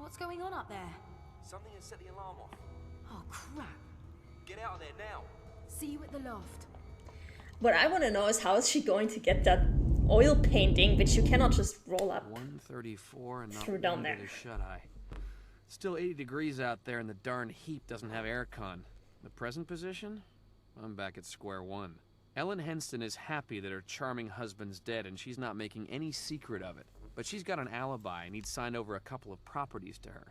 What's going on up there? Something has set the alarm off. Oh, crap. Get out of there now. See you at the loft. What I want to know is how is she going to get that oil painting, which you cannot just roll up 134 and not through down one there. bit of shut-eye. Still 80 degrees out there and the darn heap doesn't have aircon. The present position? I'm back at square one. Ellen Henston is happy that her charming husband's dead and she's not making any secret of it. But she's got an alibi and he'd signed over a couple of properties to her.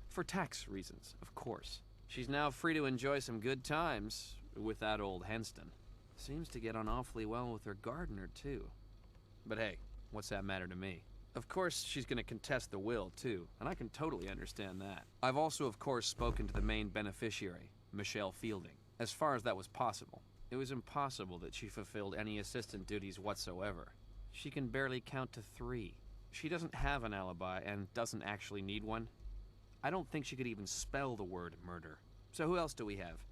For tax reasons, of course. She's now free to enjoy some good times with that old Henston. Seems to get on awfully well with her gardener, too. But hey, what's that matter to me? Of course, she's gonna contest the will, too, and I can totally understand that. I've also, of course, spoken to the main beneficiary, Michelle Fielding. As far as that was possible. It was impossible that she fulfilled any assistant duties whatsoever. She can barely count to 3. She doesn't have an alibi and doesn't actually need one. I don't think she could even spell the word murder. So who else do we have?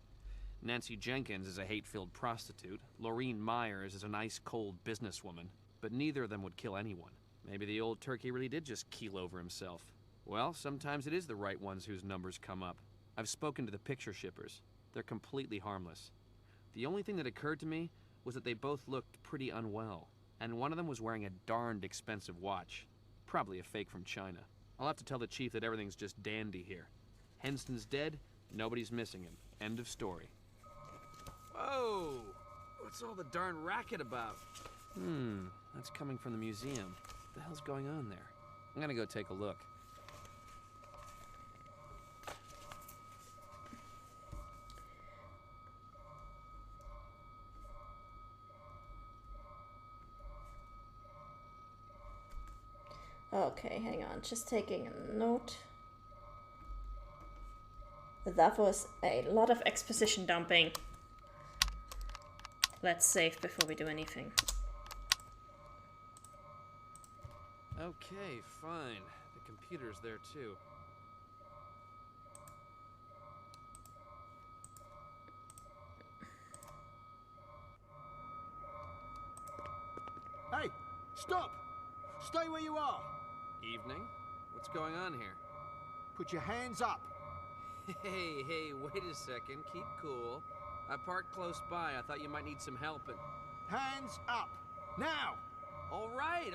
Nancy Jenkins is a hate-filled prostitute. Laureen Myers is an ice-cold businesswoman. But neither of them would kill anyone. Maybe the old turkey really did just keel over himself. Well, sometimes it is the right ones whose numbers come up. I've spoken to the picture shippers. They're completely harmless. The only thing that occurred to me was that they both looked pretty unwell. And one of them was wearing a darned expensive watch. Probably a fake from China. I'll have to tell the chief that everything's just dandy here. Henston's dead, nobody's missing him. End of story. Whoa! What's all the darn racket about? That's coming from the museum. What the hell's going on there? I'm gonna go take a look. Okay, hang on, just taking a note. That was a lot of exposition dumping. Let's save before we do anything. Okay, fine. The computer's there too. Hey, stop! Stay where you are! Evening? What's going on here? Put your hands up! Hey, wait a second. Keep cool. I parked close by. I thought you might need some help and... Hands up! Now! All right.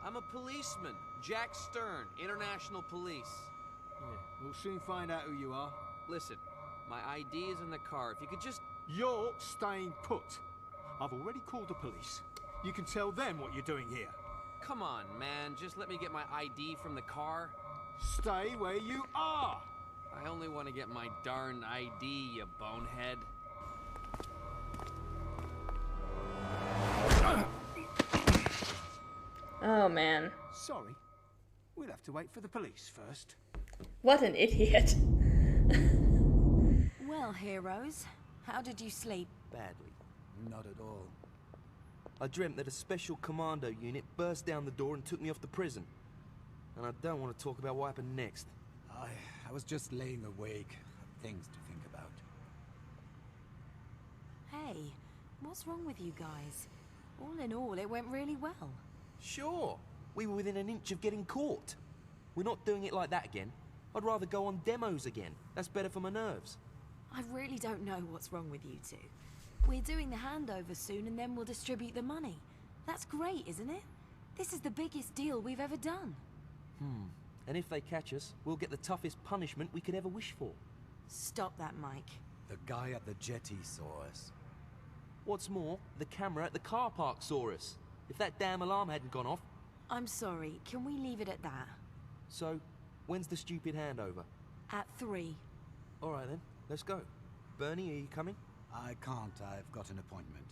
I'm a policeman. Jack Stern, International Police. Yeah, we'll soon find out who you are. Listen, my ID is in the car. If you could just... You're staying put. I've already called the police. You can tell them what you're doing here. Come on, man. Just let me get my ID from the car. Stay where you are! I only want to get my darn ID, you bonehead. Oh man. Sorry. We'll have to wait for the police first. What an idiot. Well, heroes, how did you sleep? Badly. Not at all. I dreamt that a special commando unit burst down the door and took me off to prison. And I don't want to talk about what happened next. I was just laying awake. Things to think about. Hey, what's wrong with you guys? All in all, it went really well. Sure, we were within an inch of getting caught. We're not doing it like that again. I'd rather go on demos again. That's better for my nerves. I really don't know what's wrong with you two. We're doing the handover soon and then we'll distribute the money. That's great, isn't it? This is the biggest deal we've ever done. And if they catch us, we'll get the toughest punishment we could ever wish for. Stop that, Mike. The guy at the jetty saw us. What's more, the camera at the car park saw us. If that damn alarm hadn't gone off. I'm sorry, can we leave it at that? So, when's the stupid handover? At 3. All right then, let's go. Bernie, are you coming? I can't. I've got an appointment.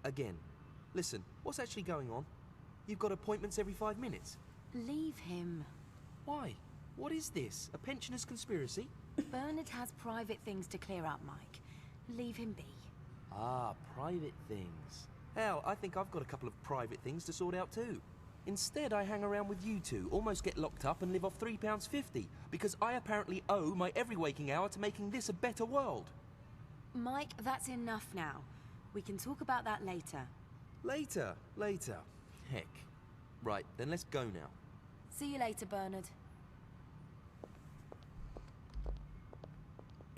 Again. Listen, what's actually going on? You've got appointments every 5 minutes. Leave him. Why? What is this? A pensioners' conspiracy? Bernard has private things to clear up, Mike. Leave him be. Ah, private things. Hell, I think I've got a couple of private things to sort out too. Instead, I hang around with you two, almost get locked up and live off £3.50, because I apparently owe my every waking hour to making this a better world. Mike, that's enough now. We can talk about that later. Later. Heck. Right, then let's go now. See you later, Bernard.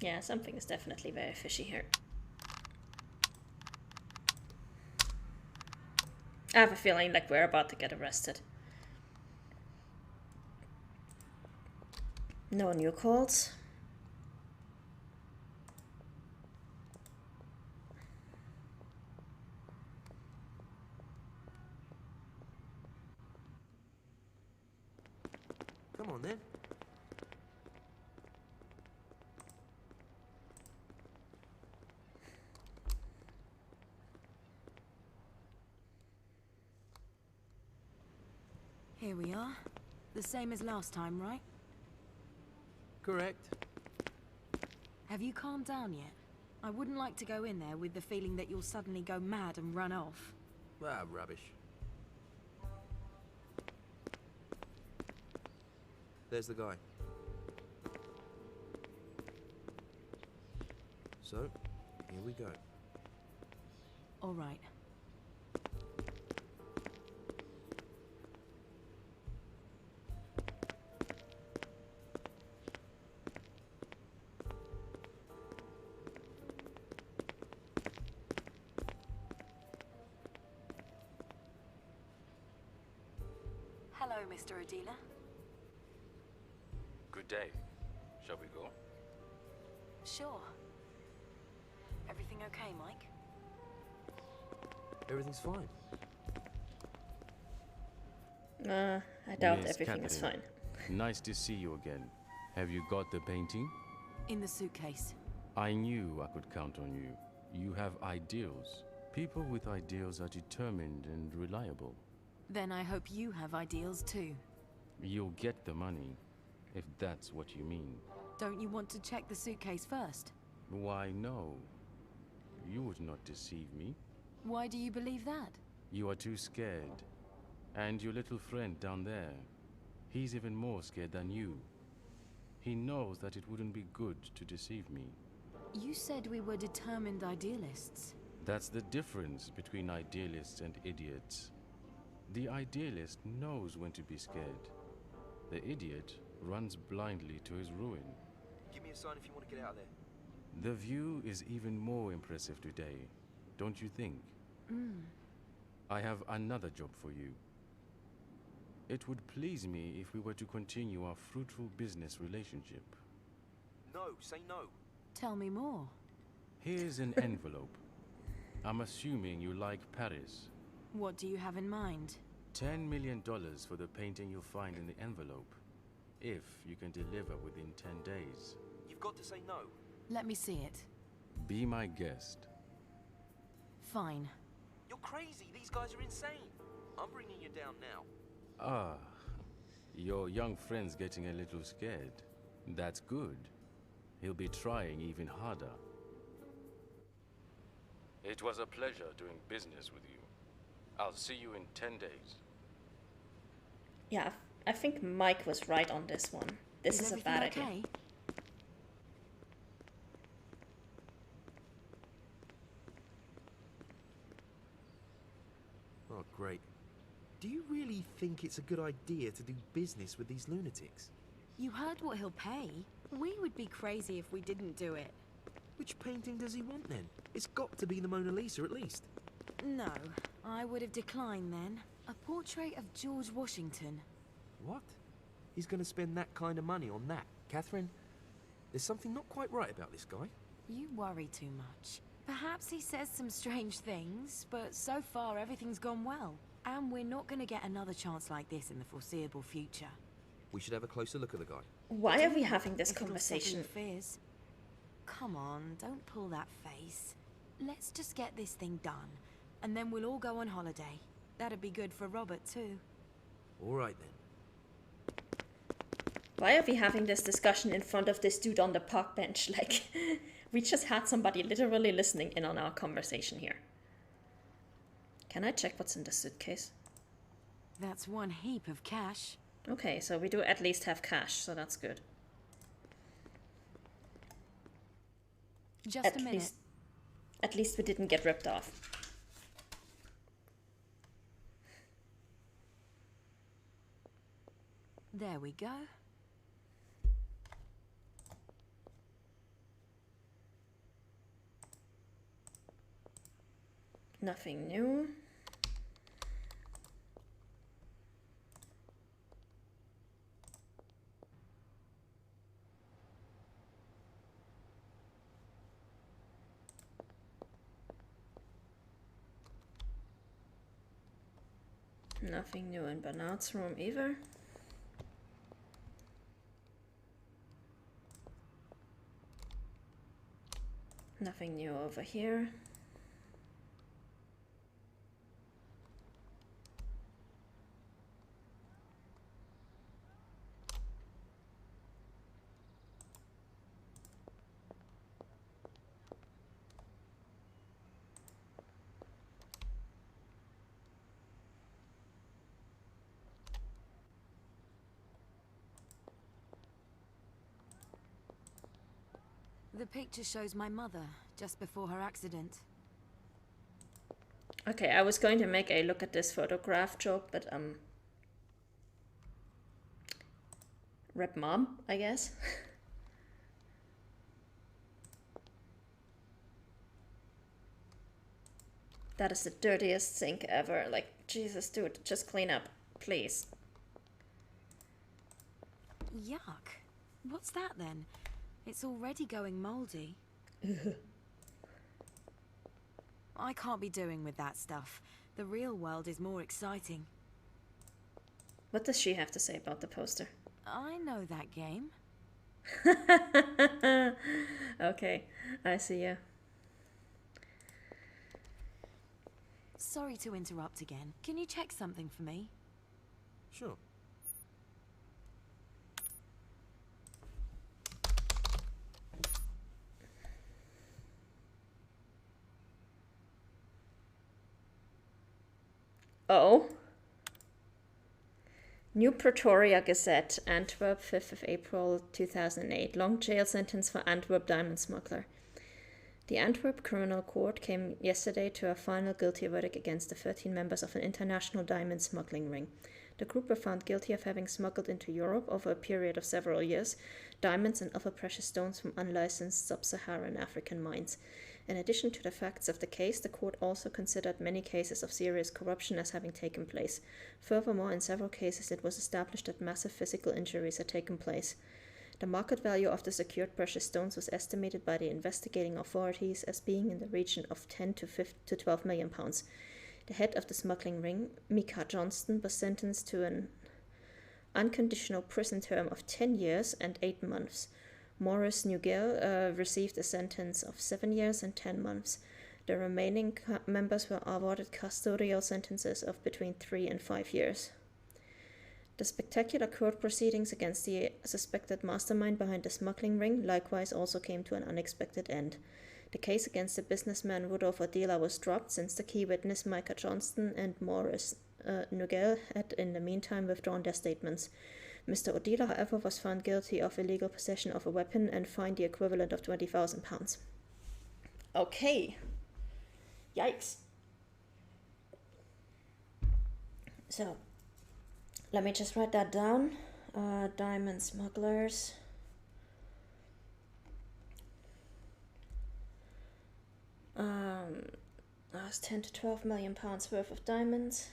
Yeah, something is definitely very fishy here. I have a feeling like we're about to get arrested. No new calls. Come on then. Here we are. The same as last time, right? Correct. Have you calmed down yet? I wouldn't like to go in there with the feeling that you'll suddenly go mad and run off. Ah, rubbish. There's the guy. So, here we go. All right. Hello, Mr. Adila. Good day. Shall we go? Sure. Everything okay, Mike? Everything's fine. I doubt Miss everything is fine. Catherine, nice to see you again. Have you got the painting? In the suitcase. I knew I could count on you. You have ideals. People with ideals are determined and reliable. Then I hope you have ideals too. You'll get the money, if that's what you mean. Don't you want to check the suitcase first? Why, no. You would not deceive me. Why do you believe that? You are too scared. And your little friend down there, he's even more scared than you. He knows that it wouldn't be good to deceive me. You said we were determined idealists. That's the difference between idealists and idiots. The idealist knows when to be scared. The idiot runs blindly to his ruin. Give me a sign if you want to get out of there. The view is even more impressive today, don't you think? I have another job for you. It would please me if we were to continue our fruitful business relationship. No, say no. Tell me more. Here's an envelope. I'm assuming you like Paris. What do you have in mind? $10 million for the painting you'll find in the envelope. If you can deliver within 10 days. You've got to say no. Let me see it. Be my guest. Fine. You're crazy. These guys are insane. I'm bringing you down now. Ah, your young friend's getting a little scared. That's good. He'll be trying even harder. It was a pleasure doing business with you. I'll see you in 10 days. Yeah, I think Mike was right on this one. This is a bad everything idea. okay? Oh, great. Do you really think it's a good idea to do business with these lunatics? You heard what he'll pay. We would be crazy if we didn't do it. Which painting does he want then? It's got to be the Mona Lisa at least. No, I would have declined then. A portrait of George Washington. What? He's going to spend that kind of money on that? Catherine, there's something not quite right about this guy. You worry too much. Perhaps he says some strange things, but so far everything's gone well. And we're not going to get another chance like this in the foreseeable future. We should have a closer look at the guy. Why are we having this If it'll settle conversation? your fears. Come on, don't pull that face. Let's just get this thing done, and then we'll all go on holiday. That'd be good for Robert too. All right then. Why are we having this discussion in front of this dude on the park bench? Like, we just had somebody literally listening in on our conversation here. Can I check what's in the suitcase? That's one heap of cash. Okay, so we do at least have cash, so that's good. Just a minute. At least we didn't get ripped off. There we go. Nothing new. Nothing new in Bernard's room either. Nothing new over here. The picture shows my mother, just before her accident. Okay, I was going to make a look at this photograph joke, but rep mom, I guess. That is the dirtiest sink ever. Like, Jesus, dude, just clean up, please. Yuck. What's that then? It's already going moldy. I can't be doing with that stuff. The real world is more exciting. What does she have to say about the poster? I know that game. Okay, I see ya. Sorry to interrupt again. Can you check something for me? Sure. Oh. New Pretoria Gazette, Antwerp, 5th of April 2008. Long jail sentence for Antwerp diamond smuggler. The Antwerp Criminal Court came yesterday to a final guilty verdict against the 13 members of an international diamond smuggling ring. The group were found guilty of having smuggled into Europe over a period of several years diamonds and other precious stones from unlicensed sub-Saharan African mines. In addition to the facts of the case, the court also considered many cases of serious corruption as having taken place. Furthermore, in several cases it was established that massive physical injuries had taken place. The market value of the secured precious stones was estimated by the investigating authorities as being in the region of 10 to 12 million pounds. The head of the smuggling ring, Micah Johnston, was sentenced to an unconditional prison term of 10 years and 8 months. Maurice Nugel received a sentence of 7 years and 10 months. The remaining members were awarded custodial sentences of between 3 and 5 years. The spectacular court proceedings against the suspected mastermind behind the smuggling ring likewise also came to an unexpected end. The case against the businessman Rudolf Odila was dropped since the key witness Micah Johnston and Maurice Nugel had in the meantime withdrawn their statements. Mr. Odila, however, was found guilty of illegal possession of a weapon and fined the equivalent of £20,000. Okay. Yikes. So, let me just write that down. Diamond smugglers. That's 10 to 12 million pounds worth of diamonds.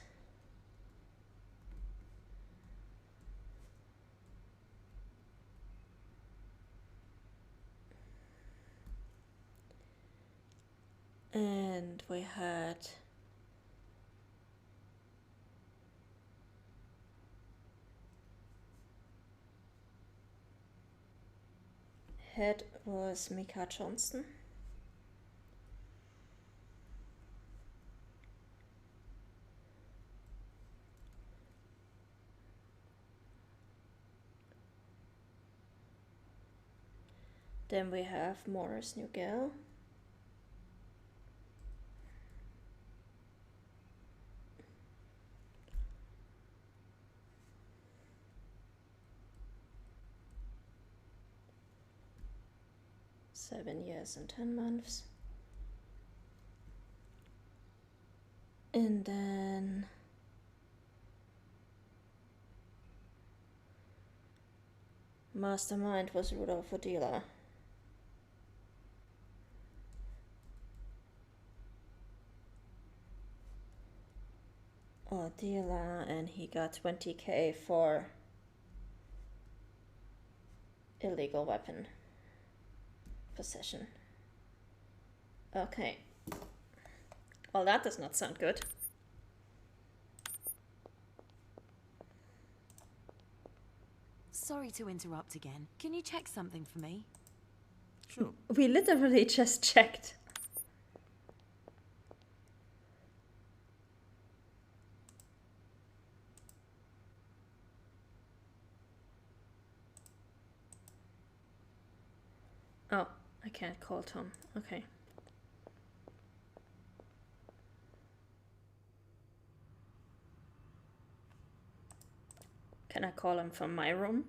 And we had head was Micah Johnston. Then we have Maurice Nugel. Seven years and 10 months. And then mastermind was Rudolf Odila. dealer, and he got 20k for illegal weapon possession. Okay. Well, that does not sound good. Sorry to interrupt again. Can you check something for me? Sure. We literally just checked. Oh, I can't call Tom. Okay. Can I call him from my room?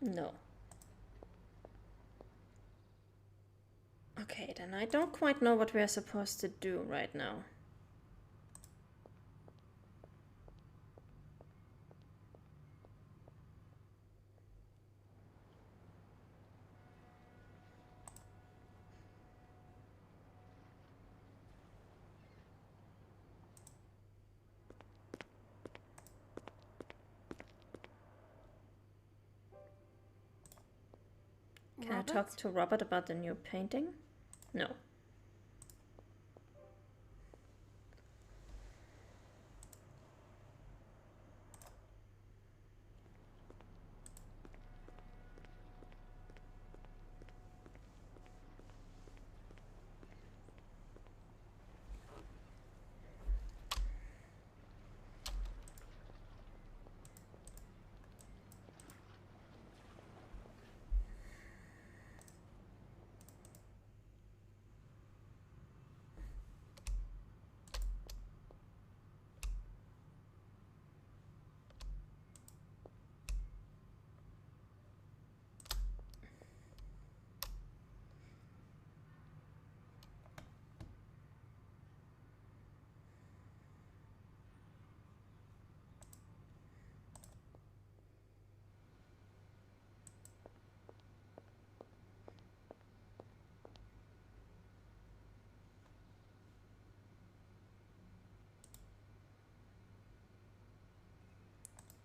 No. Okay, then I don't quite know what we're supposed to do right now. Can I talk to Robert about the new painting? No.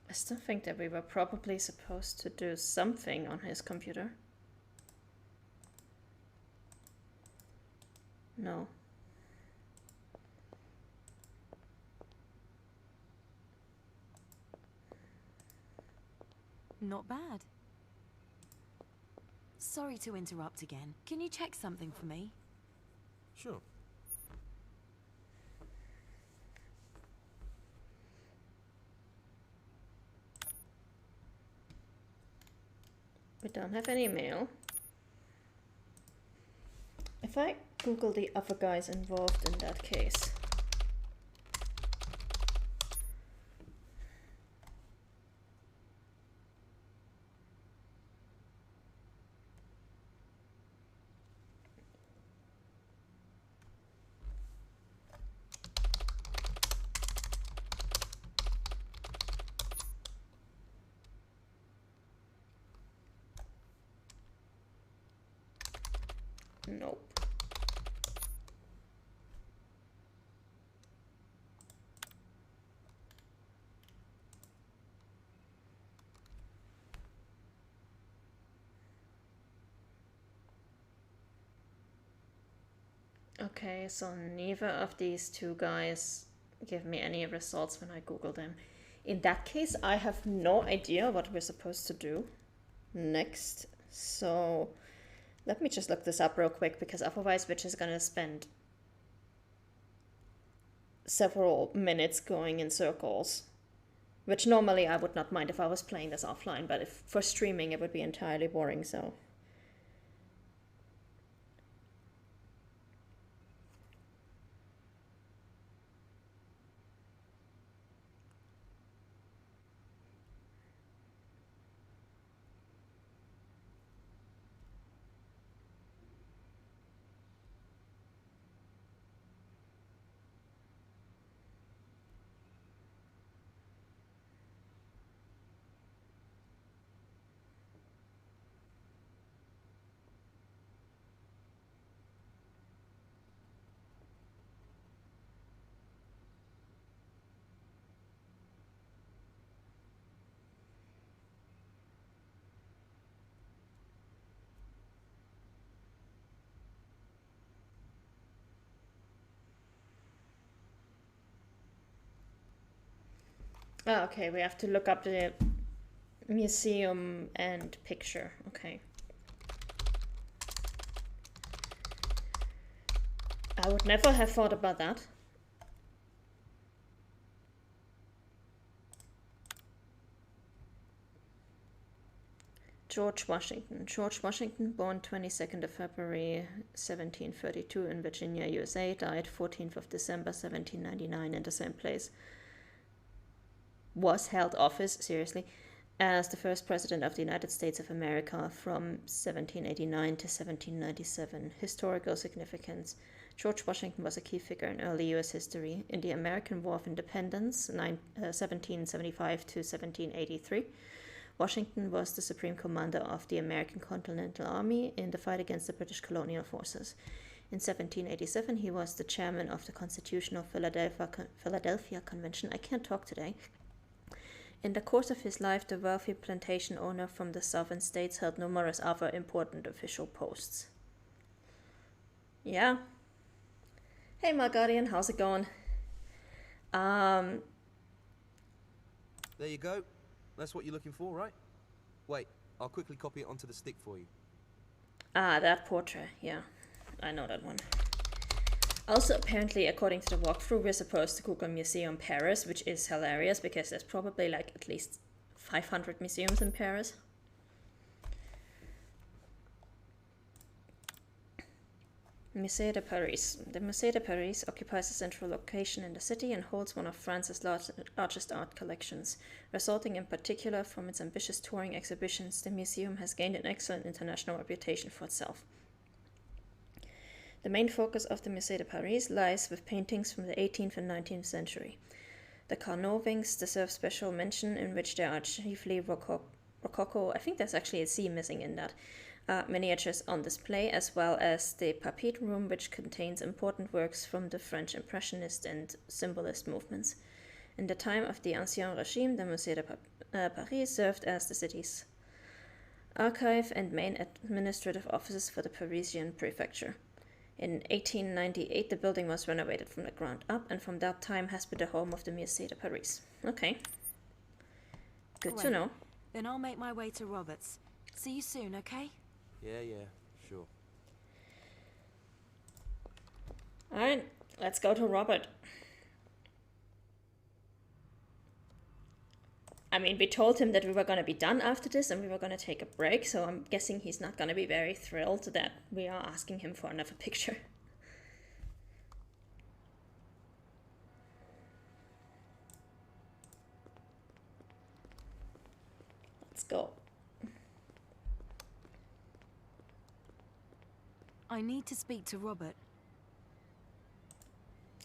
I still think that we were probably supposed to do something on his computer. No. Not bad. Sorry to interrupt again. Can you check something for me? Sure. We don't have any mail. If I Google the other guys involved in that case. Nope. Okay, so neither of these two guys give me any results when I Google them. In that case, I have no idea what we're supposed to do next. So let me just look this up real quick, because otherwise we're just gonna spend several minutes going in circles. Which normally I would not mind if I was playing this offline, but if for streaming it would be entirely boring, so. Oh, okay, we have to look up the museum and picture. Okay. I would never have thought about that. George Washington. George Washington, born 22nd of February 1732 in Virginia, USA, died 14th of December 1799 in the same place. Was held office, seriously, as the first president of the United States of America from 1789 to 1797. Historical significance. George Washington was a key figure in early U.S. history. In the American War of Independence, 1775 to 1783, Washington was the supreme commander of the American Continental Army in the fight against the British colonial forces. In 1787, he was the chairman of the Constitutional Philadelphia Convention. I can't talk today. In the course of his life, the wealthy plantation owner from the southern states held numerous other important official posts. Yeah. Hey, my guardian, how's it going? There you go. That's what you're looking for, right? Wait, I'll quickly copy it onto the stick for you. Ah, that portrait. Yeah, I know that one. Also, apparently, according to the walkthrough, we're supposed to Google Museum Paris, which is hilarious because there's probably like at least 500 museums in Paris. Musée de Paris. The Musée de Paris occupies a central location in the city and holds one of France's largest art collections. Resulting in particular from its ambitious touring exhibitions, the museum has gained an excellent international reputation for itself. The main focus of the Musée de Paris lies with paintings from the 18th and 19th century. The carvings deserve special mention, in which there are chiefly Rococo, I think there's actually a C missing in that, miniatures on display, as well as the Papite room, which contains important works from the French Impressionist and Symbolist movements. In the time of the Ancien Regime, the Musée de Paris served as the city's archive and main administrative offices for the Parisian prefecture. In 1898, the building was renovated from the ground up, and from that time has been the home of the Musée de Paris. Okay. Good to know. Then I'll make my way to Roberts. See you soon, okay? Yeah, sure. Alright, let's go to Robert. I mean, we told him that we were going to be done after this and we were going to take a break, so I'm guessing he's not going to be very thrilled that we are asking him for another picture. Let's go. I need to speak to Robert.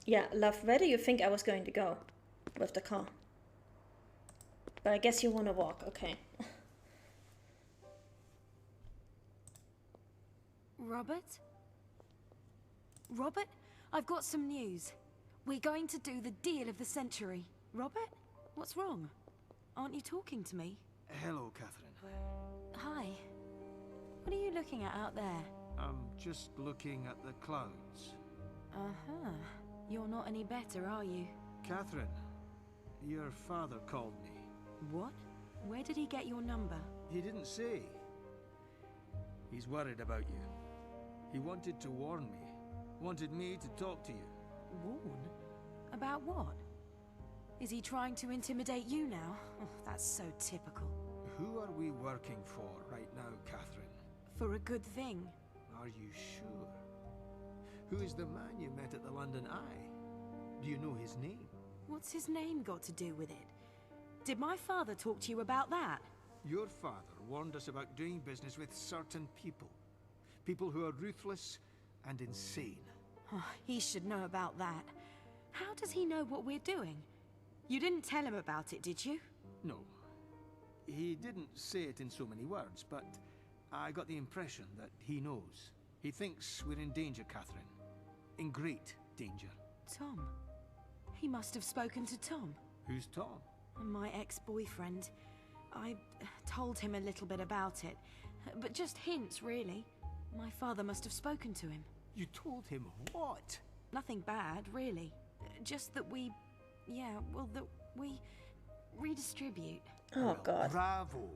Yeah, love, where do you think I was going to go with the car? But I guess you want to walk, okay. Robert? Robert, I've got some news. We're going to do the deal of the century. Robert? What's wrong? Aren't you talking to me? Hello, Catherine. Hi. What are you looking at out there? I'm just looking at the clouds. Uh-huh. You're not any better, are you? Catherine, your father called me. What? Where did he get your number? He didn't say. He's worried about you. He wanted to warn me. Wanted me to talk to you. Warn? About what? Is he trying to intimidate you now? Oh, that's so typical. Who are we working for right now, Catherine? For a good thing. Are you sure? Who is the man you met at the London Eye? Do you know his name? What's his name got to do with it? Did my father talk to you about that? Your father warned us about doing business with certain people. People who are ruthless and insane. Oh, he should know about that. How does he know what we're doing? You didn't tell him about it, did you? No. He didn't say it in so many words, but I got the impression that he knows. He thinks we're in danger, Catherine. In great danger. Tom. He must have spoken to Tom. Who's Tom? My ex-boyfriend. I told him a little bit about it, but just hints, really. My father must have spoken to him. You told him what? Nothing bad, really. Just that we... Yeah, well, that we... redistribute. Oh Well, god. Bravo.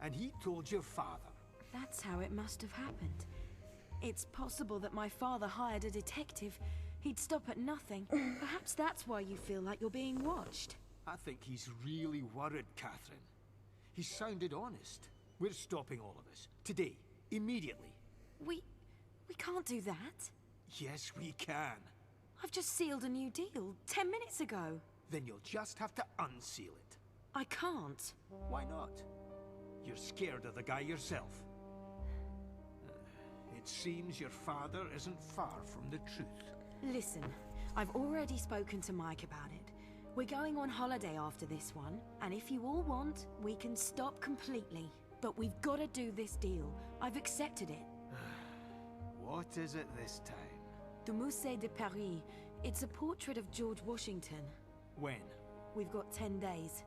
And he told your father. That's how it must have happened. It's possible that my father hired a detective. He'd stop at nothing. Perhaps that's why you feel like you're being watched. I think he's really worried, Catherine. He sounded honest. We're stopping all of this. Today. Immediately. We can't do that. Yes, we can. I've just sealed a new deal 10 minutes ago. Then you'll just have to unseal it. I can't. Why not? You're scared of the guy yourself. It seems your father isn't far from the truth. Listen, I've already spoken to Mike about it. We're going on holiday after this one, and if you all want, we can stop completely. But we've got to do this deal. I've accepted it. What is it this time? The Musée de Paris. It's a portrait of George Washington. When? We've got 10 days.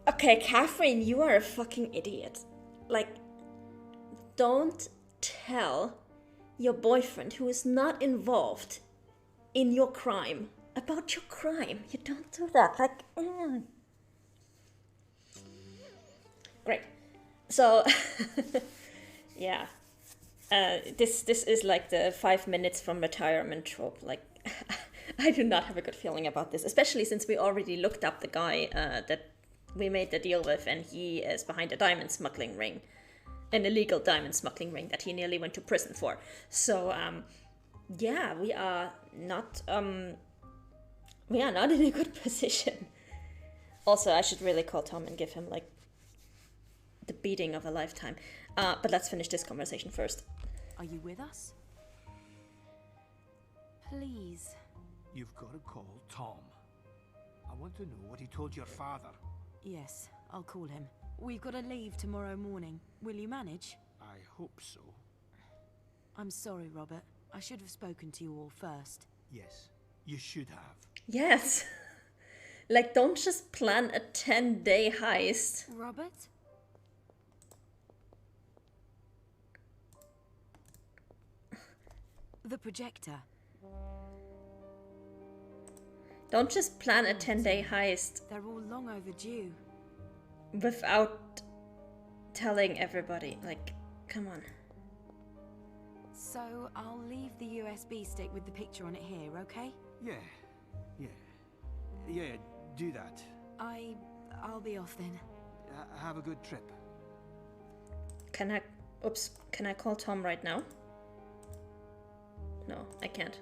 Okay, Catherine, you are a fucking idiot. Like, don't tell your boyfriend who is not involved in your crime about your crime. You don't do that. Like, Great. So, yeah. This is like the 5 minutes from retirement trope. Like, I do not have a good feeling about this, especially since we already looked up the guy that we made the deal with, and he is behind a diamond smuggling ring, an illegal diamond smuggling ring that he nearly went to prison for. So, yeah, we are not in a good position. Also, I should really call Tom and give him like the beating of a lifetime. But let's finish this conversation first. Are you with us? Please. You've got to call Tom. I want to know what he told your father. Yes, I'll call him. We've got to leave tomorrow morning. Will you manage? I hope so. I'm sorry, Robert. I should have spoken to you all first. Yes, you should have. Yes. Like, don't just plan a 10-day heist. Robert? The projector. Don't just plan a 10-day heist They're all long overdue. without telling everybody. Like, come on. So, I'll leave the USB stick with the picture on it here, okay? Yeah, do that. I'll be off then. Have a good trip. Can I call Tom right now? No, I can't.